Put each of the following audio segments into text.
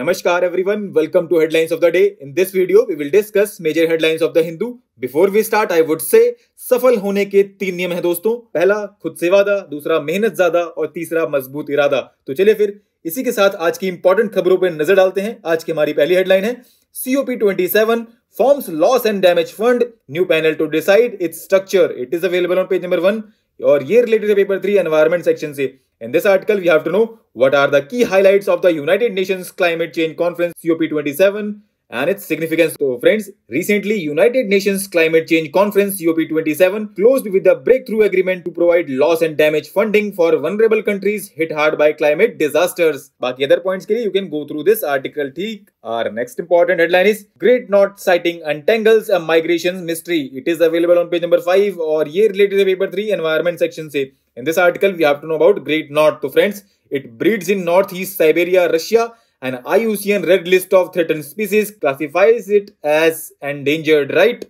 Namaskar everyone, welcome to Headlines of the Day. In this video, we will discuss major headlines of the Hindu. Before we start, I would say सफल होने के 3 नियम हैं दोस्तों। पहला खुद से वादा, दूसरा मेहनत ज्यादा और तीसरा मजबूत इरादा। तो चलिए फिर इसी के साथ आज की इंपॉर्टेंट खबरों पर नजर डालते हैं। आज की हमारी पहली हेडलाइन है COP27 forms loss and damage fund, new panel to decide its structure. It is available on page number 1 और ये रिलेटेड है पेपर 3 एनवायरमेंट सेक्शन से। In this article, we have to know what are the key highlights of the United Nations Climate Change Conference COP27 and its significance. So friends, recently United Nations Climate Change Conference COP27 closed with a breakthrough agreement to provide loss and damage funding for vulnerable countries hit hard by climate disasters. बाकी other points के लिए you can go through this article. ठीक. Our next important headline is Great Knot Citing Untangles a Migration Mystery. It is available on page number 5 और ये related है paper 3 environment section से. In this article, we have to know about Great Knot. So friends, it breeds in northeast Siberia, Russia. An IUCN red list of threatened species classifies it as endangered, right?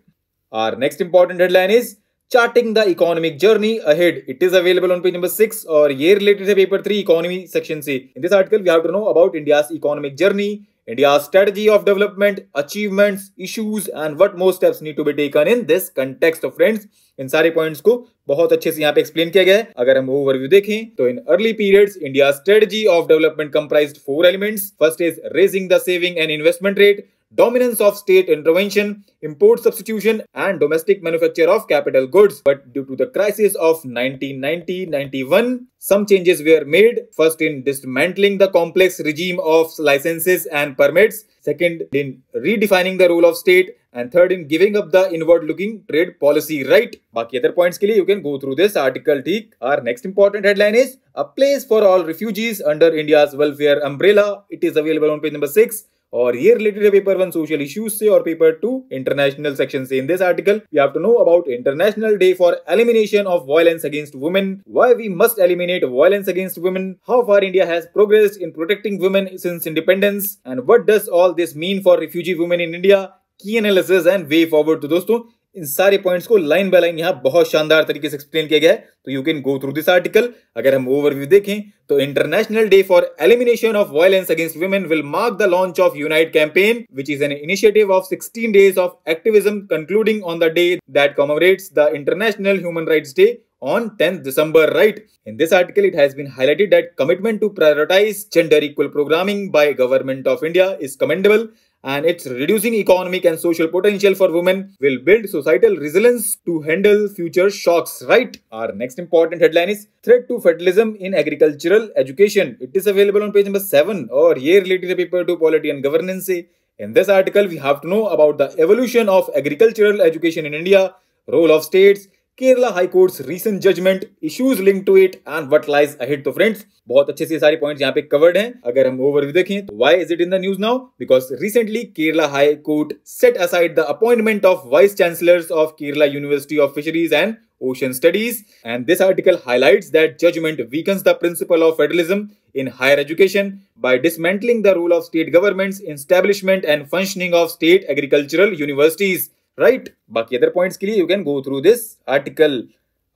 Our next important headline is Charting the Economic Journey Ahead. It is available on page number 6 और ये related है paper 3 economy section से. In this article, we have to know about India's economic journey, India's strategy of development, achievements, issues and what more steps need to be taken in this context of friends. इन सारे points को बहुत अच्छे से यहाँ पे explain किया गया है। अगर हम ओवरव्यू देखें तो in early periods India strategy of development comprised 4 elements. First is raising the saving and investment rate, dominance of state intervention, import substitution and domestic manufacture of capital goods. But due to the crisis of 1990-91, some changes were made. First in dismantling the complex regime of licenses and permits. Second in redefining the role of state. And third in giving up the inward-looking trade policy, right? बाकी other points के लिए you can go through this article, ठीक? Our next important headline is A Place for All Refugees under India's Welfare Umbrella. It is available on page number 6. और ये related है paper 1 social issues से और paper 2 international section से। In this article we have to know about international day for elimination of violence against women, why we must eliminate violence against women, how far India has progressed in protecting women since independence and what does all this mean for refugee women in India, key analysis and way forward. तो दोस्तों इन सारे points को line by line यहाँ बहुत शानदार तरीके से explain किया गया है, तो you can go through this article. अगर हम ओवरव्यू देखें तो international day for elimination of violence against women will mark the launch of unite campaign which is an initiative of 16 days of activism concluding on the day that commemorates the international human rights day on 10th December, right? In this article, it has been highlighted that commitment to prioritize gender equal programming by Government of India is commendable and its reducing economic and social potential for women will build societal resilience to handle future shocks, right? Our next important headline is Threat to Fatalism in Agricultural Education. It is available on page number 7 और ये related है paper 2 Polity and Governance से। In this article, we have to know about the evolution of agricultural education in India, role of states, Kerala high courts recent judgment, issues linked to it and what lies ahead. तो friends बहुत अच्छे से सारे points यहाँ पे covered हैं। अगर हम ओवरव्यू देखें तो why is it in the news now? Because recently Kerala high court set aside the appointment of vice chancellors of Kerala university of fisheries and ocean studies, and this article highlights that judgment weakens the principle of federalism in higher education by dismantling the role of state governments in establishment and functioning of state agricultural universities, right? बाकी other points के लिए you can go through this article.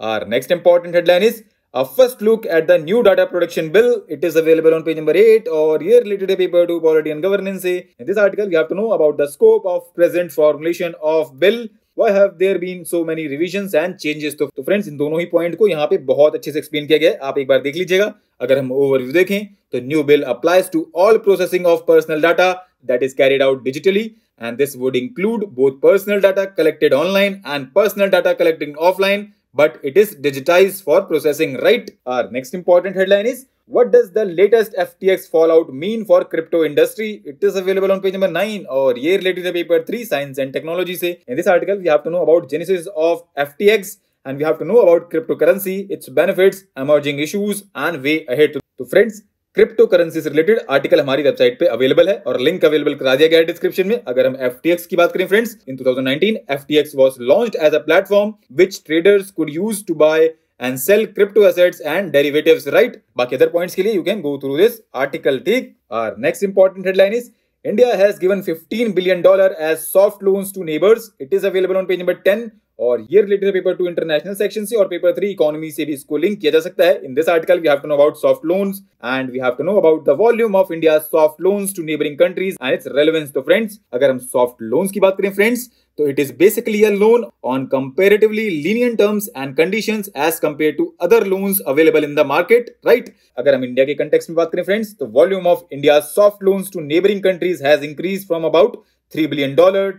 Our next important headline is A First Look at the New Data Protection Bill. It is available on page number 8 और ये related है paper 2 Polity and Governance से। In this article we have to know about the scope of present formulation of bill. Why have there been so many revisions and changes? तो friends इन दोनों ही point को यहाँ पे बहुत अच्छे से एक्सप्लेन किया गया है, आप एक बार देख लीजिएगा। अगर हम ओवरव्यू देखें तो new bill applies to all processing of personal data that is carried out digitally and this would include both personal data collected online and personal data collected offline, but it is digitized for processing, right? Our next important headline is What does the latest FTX Fallout mean for crypto industry? It is available on page number 9 और ये related है paper 3 Science and Technology से। In this article we have to know about genesis of FTX and we have to know about cryptocurrency, its benefits, emerging issues and way ahead. तो friends crypto currency से related article हमारी website पे available है और link available करा दिया गया है डिस्क्रिप्शन में। अगर हम FTX की बात करें friends, in 2019 FTX was launched as a platform which traders could use to buy and sell crypto assets and derivatives, right? बाकी अदर पॉइंट्स के लिए you can go through this article, ठीक? Our next important headline is India has given $15 billion as soft loans to neighbors. It is available on page number 10 और ये related paper 2 international section से और paper 3 economy से भी इसको link किया जा सकता है। In this article we have to know about soft loans and we have to know about the volume of India soft loans to neighbouring countries and its relevance. तो friends, अगर हम सॉफ्ट लोन्स की बात करें friends, तो it is basically a loan on comparatively lenient terms and conditions as compared to other loans available in the market, right? अगर हम India के कंटेक्स्ट में बात करें फ्रेंड्स, तो volume of India soft loans to neighbouring countries has increase from about $3 billion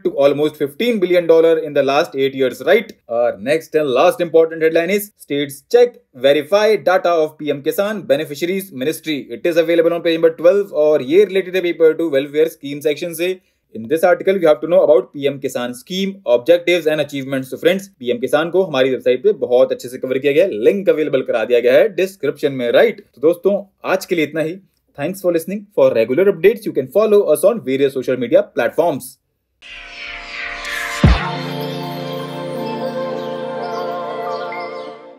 to almost $15 billion in the last 8 years, right? Our next and last important headline is states check, verify data of PM-KISAN beneficiaries ministry. It is available on page number 12 और ये related है paper 2 welfare scheme section से। In this article, we have to know about PM-KISAN scheme, objectives and achievements. So friends, PM-KISAN को हमारी website पे बहुत अच्छे से कवर किया गया है, लिंक अवेलेबल करा दिया गया है डिस्क्रिप्शन में, राइट? तो दोस्तों, आज के लिए इतना ही। Thanks for listening. For regular updates, you can follow us on various social media platforms.